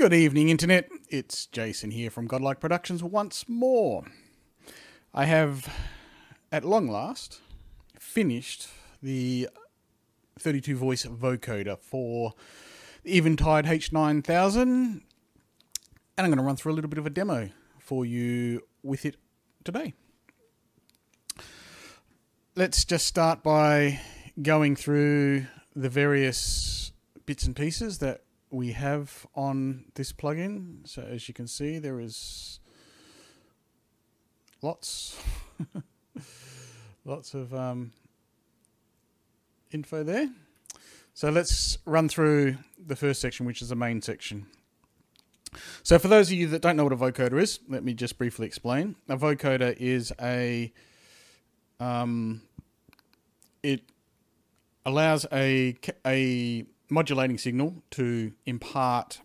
Good evening, Internet. It's Jason here from Godlike Productions once more. I have, at long last, finished the 32-voice vocoder for the Eventide H9000, and I'm going to run through a little bit of a demo for you with it today. Let's just start by going through the various bits and pieces that we have on this plugin. So as you can see, there is lots of info there. So let's run through the first section, which is the main section. So for those of you that don't know what a vocoder is, let me just briefly explain. A vocoder is it allows a modulating signal to impart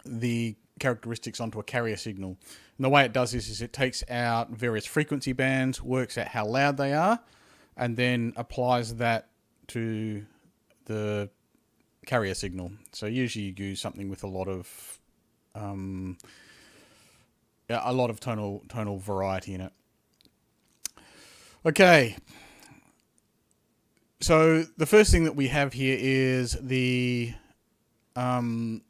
the characteristics onto a carrier signal. And the way it does this is it takes out various frequency bands, works out how loud they are, and then applies that to the carrier signal. So usually you use something with a lot of tonal variety in it. Okay. So the first thing that we have here is the MIDI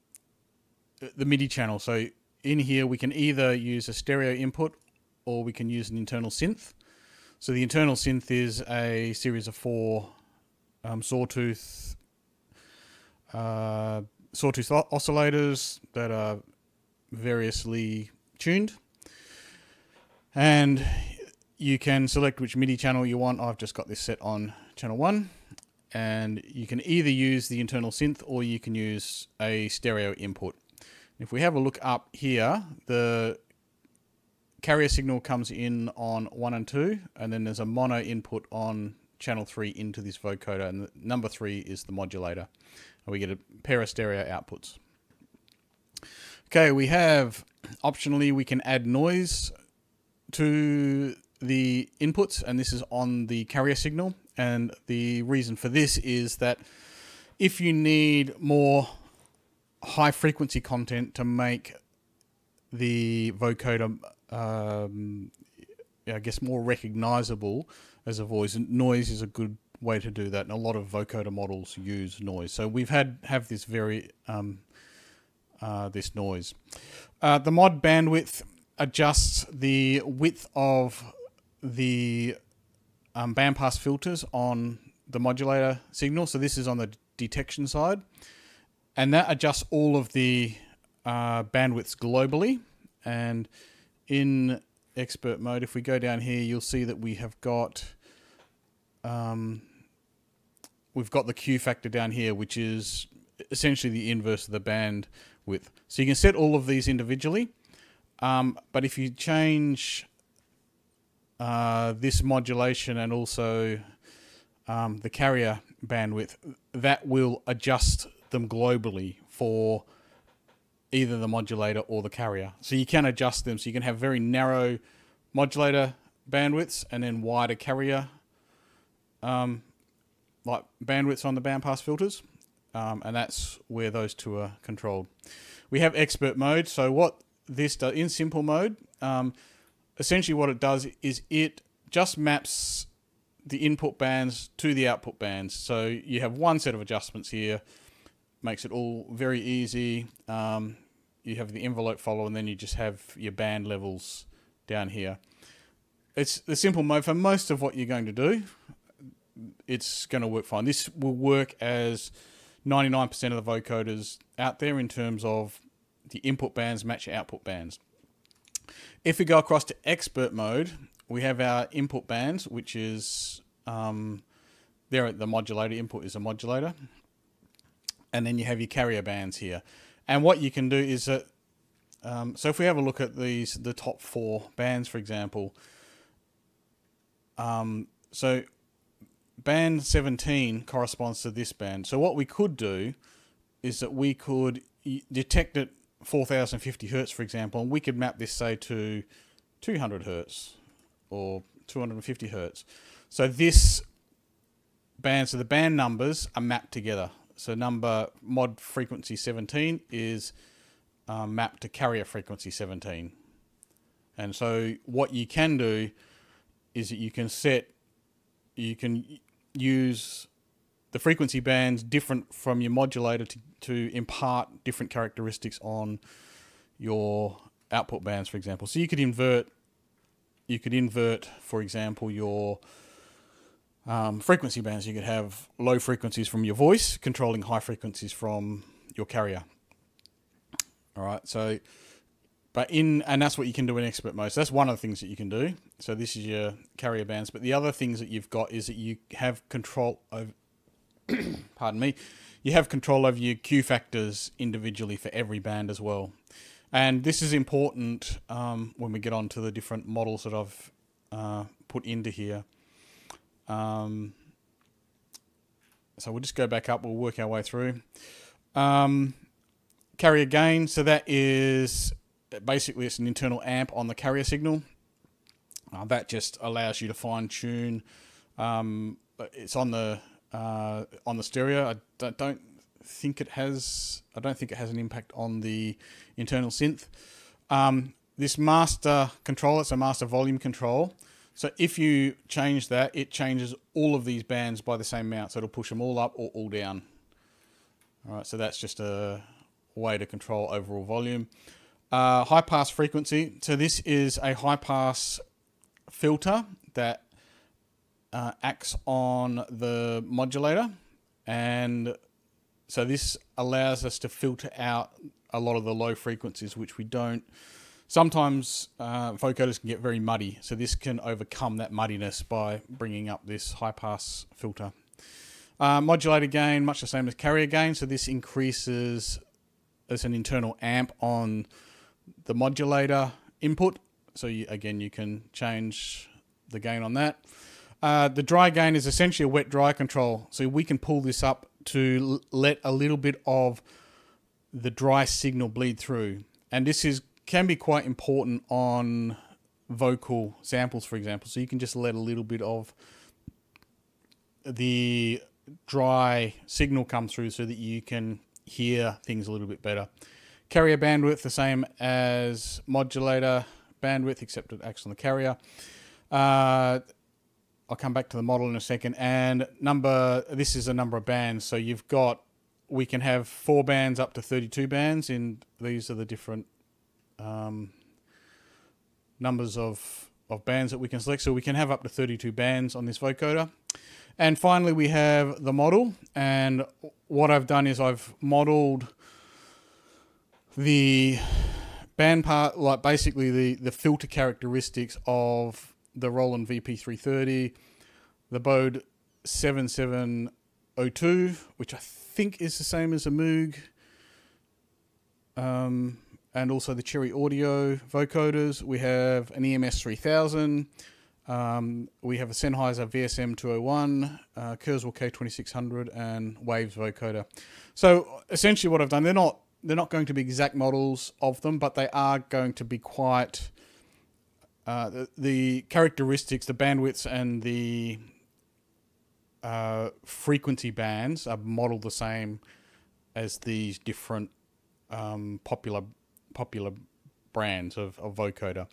channel. So in here we can either use a stereo input or we can use an internal synth. So the internal synth is a series of four sawtooth oscillators that are variously tuned, and you can select which MIDI channel you want. I've just got this set on channel 1, and you can either use the internal synth or you can use a stereo input. If we have a look up here, the carrier signal comes in on 1 and 2, and then there's a mono input on channel 3 into this vocoder, and number 3 is the modulator, and we get a pair of stereo outputs. Okay, we have, optionally, we can add noise to the inputs, and this is on the carrier signal. And the reason for this is that if you need more high frequency content to make the vocoder, I guess, more recognizable as a voice, noise is a good way to do that. And a lot of vocoder models use noise. So we've have this this noise. The mod bandwidth adjusts the width of the bandpass filters on the modulator signal. So this is on the detection side, and that adjusts all of the bandwidths globally. And in expert mode, if we go down here, you'll see that we have got we've got the Q factor down here, which is essentially the inverse of the bandwidth. So you can set all of these individually, but if you change this modulation and also the carrier bandwidth, that will adjust them globally for either the modulator or the carrier. So you can adjust them, so you can have very narrow modulator bandwidths and then wider carrier like bandwidths on the bandpass filters, and that's where those two are controlled. We have expert mode. So what this does in simple mode, essentially what it does is it just maps the input bands to the output bands. So you have one set of adjustments here, makes it all very easy. You have the envelope follow, and then you just have your band levels down here. It's the simple mode for most of what you're going to do. It's going to work fine. This will work as 99% of the vocoders out there in terms of the input bands match your output bands. If we go across to expert mode, we have our input bands, which is there at the modulator. Input is a modulator, and then you have your carrier bands here. And what you can do is that, so if we have a look at the top 4 bands, for example, so band 17 corresponds to this band. So what we could do is that we could detect it 4050 hertz, for example, and we could map this, say, to 200 hertz or 250 hertz. So this band, so the band numbers are mapped together. So number mod frequency 17 is mapped to carrier frequency 17. And so what you can do is that you can use the frequency bands different from your modulator to impart different characteristics on your output bands, for example. So you could invert, for example, your frequency bands. You could have low frequencies from your voice controlling high frequencies from your carrier. All right, so and that's what you can do in expert mode. So that's one of the things that you can do. So this is your carrier bands, but the other things that you've got is that you have control over pardon me, you have control over your Q factors individually for every band as well. And this is important when we get on to the different models that I've put into here. So we'll just go back up, we'll work our way through. Carrier gain, so that is basically it's an internal amp on the carrier signal. That just allows you to fine tune. It's on the stereo. I don't think it has an impact on the internal synth. This master control, it's a master volume control. So if you change that, it changes all of these bands by the same amount. So it'll push them all up or all down. All right, so that's just a way to control overall volume. High pass frequency. So this is a high pass filter that acts on the modulator, and so this allows us to filter out a lot of the low frequencies, which we don't. Sometimes vocoders can get very muddy, so this can overcome that muddiness by bringing up this high pass filter. Modulator gain, much the same as carrier gain, so this increases as an internal amp on the modulator input. So you can change the gain on that. The dry gain is essentially a wet-dry control. So we can pull this up to let a little bit of the dry signal bleed through. And this can be quite important on vocal samples, for example. So you can just let a little bit of the dry signal come through so that you can hear things a little bit better. Carrier bandwidth, the same as modulator bandwidth, except it acts on the carrier. I'll come back to the model in a second. And this is a number of bands. So we can have 4 bands up to 32 bands, and these are the different numbers of bands that we can select. So we can have up to 32 bands on this vocoder. And finally, we have the model. And what I've done is I've modeled the band part, like basically the filter characteristics of the Roland VP330, the Bode 7702, which I think is the same as the Moog, and also the Cherry Audio vocoders. We have an EMS 3000, we have a Sennheiser VSM 201, Kurzweil K2600, and Waves vocoder. So essentially what I've done, they're not going to be exact models of them, but they are going to be quite the characteristics, the bandwidths, and the frequency bands are modeled the same as these different popular brands of vocoder.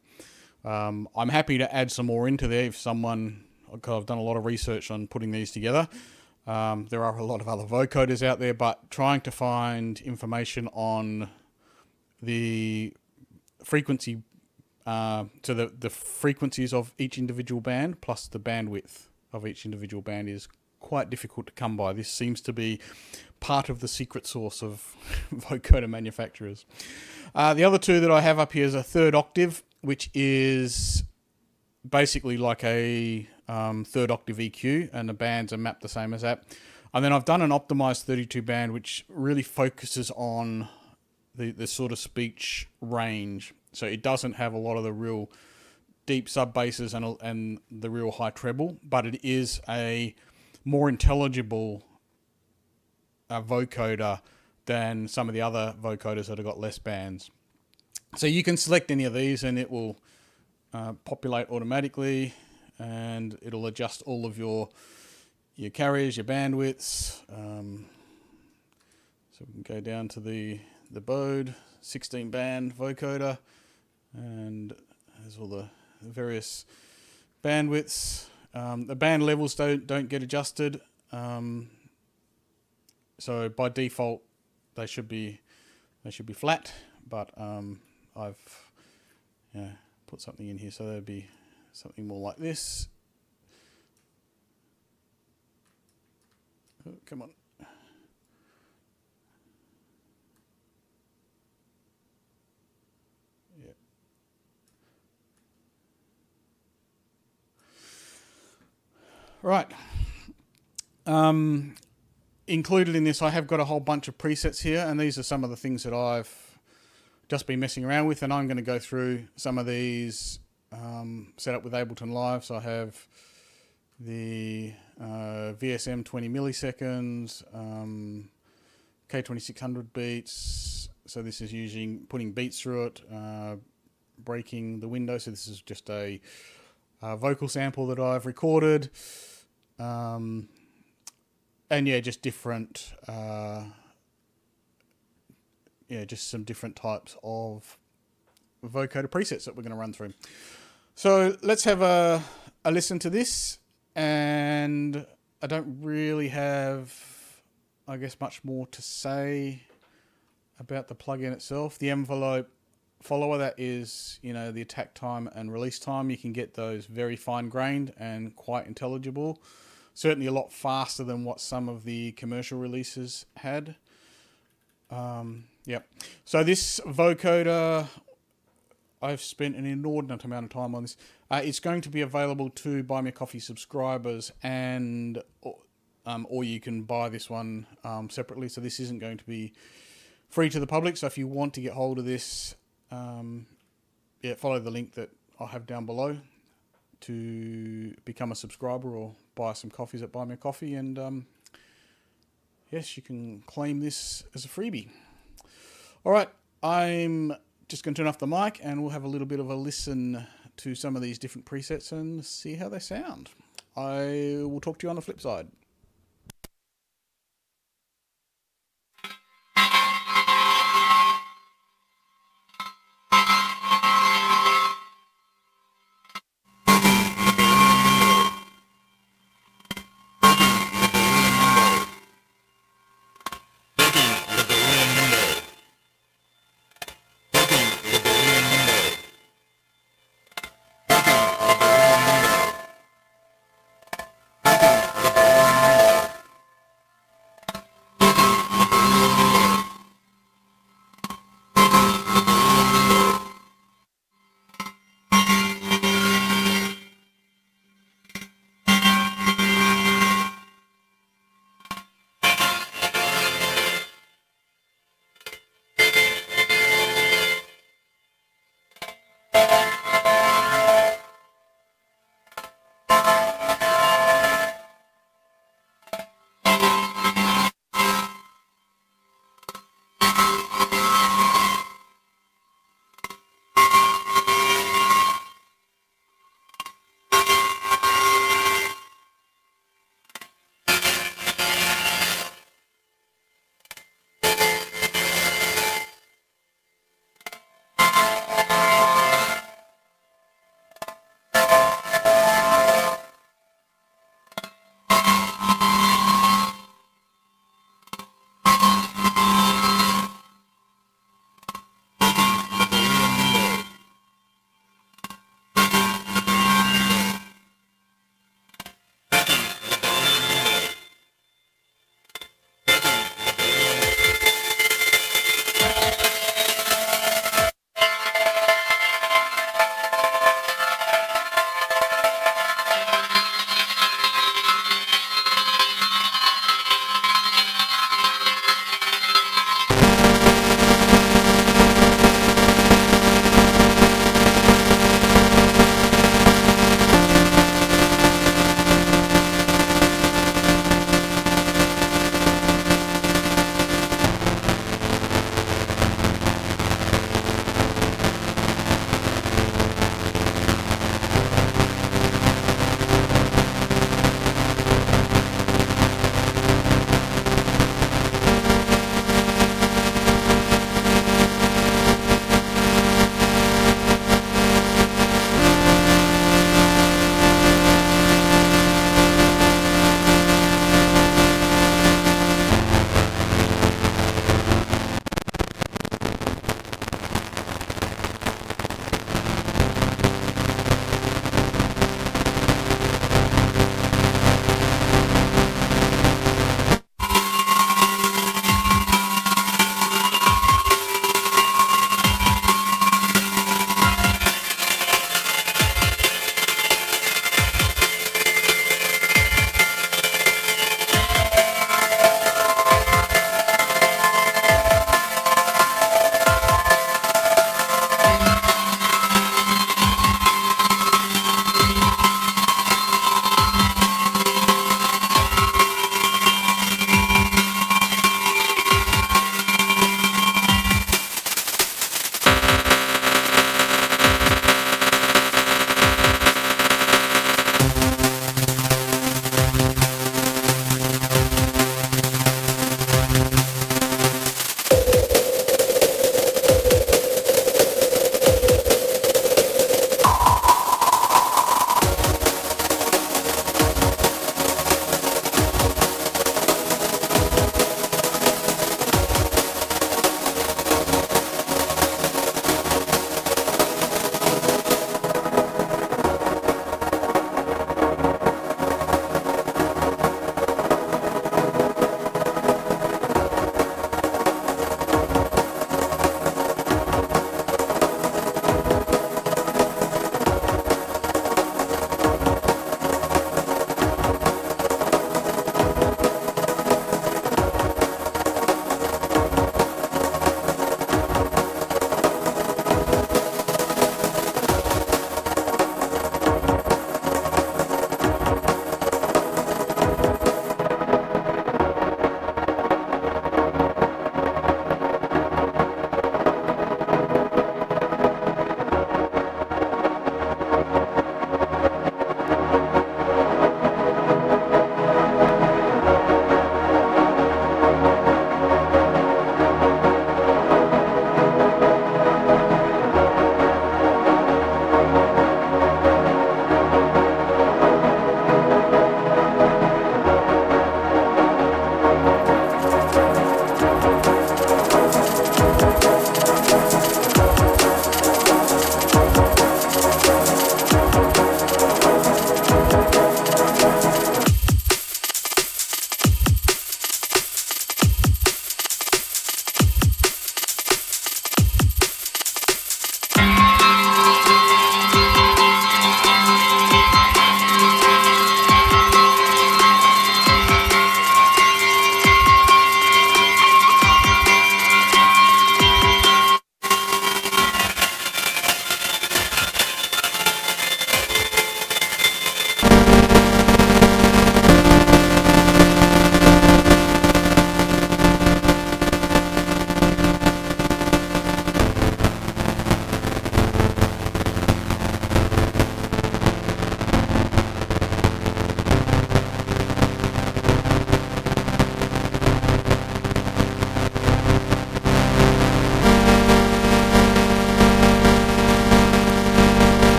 I'm happy to add some more into there if someone, because I've done a lot of research on putting these together. There are a lot of other vocoders out there, but trying to find information on the frequency, so the frequencies of each individual band plus the bandwidth of each individual band is quite difficult to come by. This seems to be part of the secret sauce of vocoder manufacturers. The other two that I have up here is a third octave, which is basically like a third octave EQ, and the bands are mapped the same as that. And then I've done an optimized 32 band, which really focuses on the sort of speech range. So it doesn't have a lot of the real deep sub basses and the real high treble, but it is a more intelligible vocoder than some of the other vocoders that have got less bands. So you can select any of these and it will populate automatically, and it'll adjust all of your carriers, your bandwidths. So we can go down to the the Bode 16 band vocoder, and there's all the various bandwidths. The band levels don't get adjusted, so by default they should be flat. But I've put something in here, so there'd be something more like this. Oh, come on. Yeah. Right. Included in this, I have got a whole bunch of presets here, and these are some of the things that I've just been messing around with, and I'm going to go through some of these set up with Ableton Live. So I have the VSM 20 milliseconds, K2600 beats. So this is putting beats through it, breaking the window. So this is just a vocal sample that I've recorded. And yeah, just different, just some different types of vocoder presets that we're going to run through. So let's have a listen to this. And I don't really have, I guess, much more to say about the plugin itself. The envelope follower, that is, the attack time and release time. You can get those very fine-grained and quite intelligible. Certainly a lot faster than what some of the commercial releases had. Yep. So this vocoder, I've spent an inordinate amount of time on this. It's going to be available to Buy Me a Coffee subscribers, and or you can buy this one separately. So this isn't going to be free to the public. So if you want to get hold of this, follow the link that I'll have down below to become a subscriber or buy some coffees at Buy Me a Coffee, and yes, you can claim this as a freebie. All right, I'm just going to turn off the mic and we'll have a little bit of a listen to some of these different presets and see how they sound. I will talk to you on the flip side.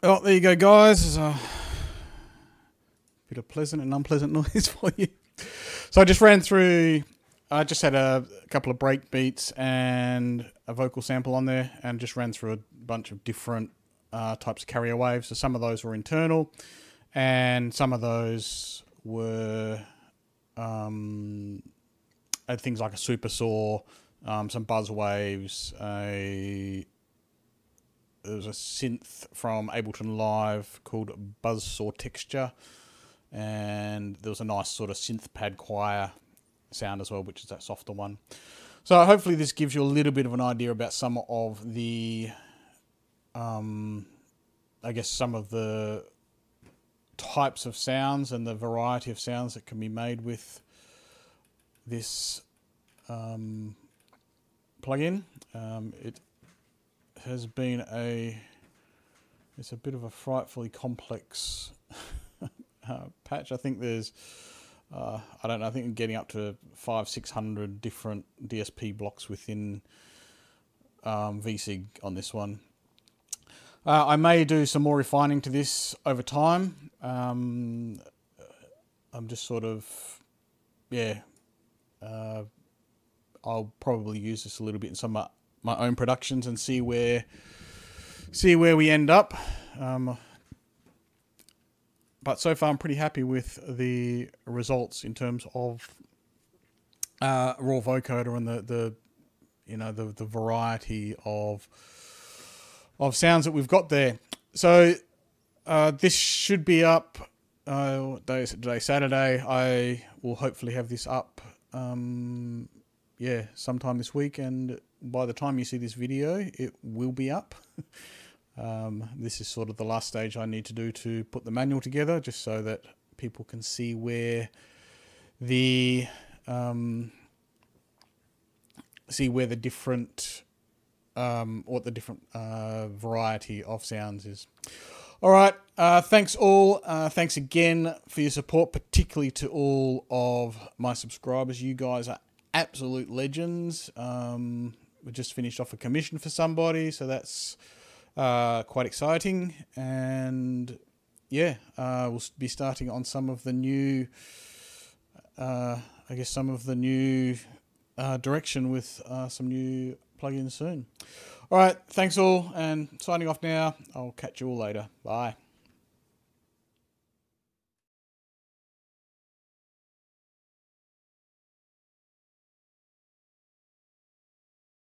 Oh, there you go, guys. There's a bit of pleasant and unpleasant noise for you. So I just ran through, I just had a couple of break beats and a vocal sample on there, and just ran through a bunch of different types of carrier waves. So some of those were internal, and some of those were had things like a super saw, some buzz waves, there was a synth from Ableton Live called Buzzsaw Texture, and there was a nice sort of synth pad choir sound as well, which is that softer one. So hopefully this gives you a little bit of an idea about some of the, I guess some of the types of sounds and the variety of sounds that can be made with this plugin. It has been it's a bit of a frightfully complex patch. I think there's I don't know, I think I'm getting up to 500-600 different DSP blocks within VSig on this one. I may do some more refining to this over time. I'm just sort of, I'll probably use this a little bit in some of my own productions and see where we end up. But so far I'm pretty happy with the results in terms of raw vocoder and the variety of sounds that we've got there. So this should be up. What day is it today? Saturday. I will hopefully have this up. Sometime this week, and by the time you see this video, it will be up. This is sort of the last stage I need to do to put the manual together, just so that people can see where the different what the different variety of sounds is. All right, thanks all. Thanks again for your support, particularly to all of my subscribers. You guys are absolute legends. We just finished off a commission for somebody, so that's quite exciting. And yeah, we'll be starting on some of the new, direction with some new plugins soon. All right, thanks all, and signing off now. I'll catch you all later. Bye.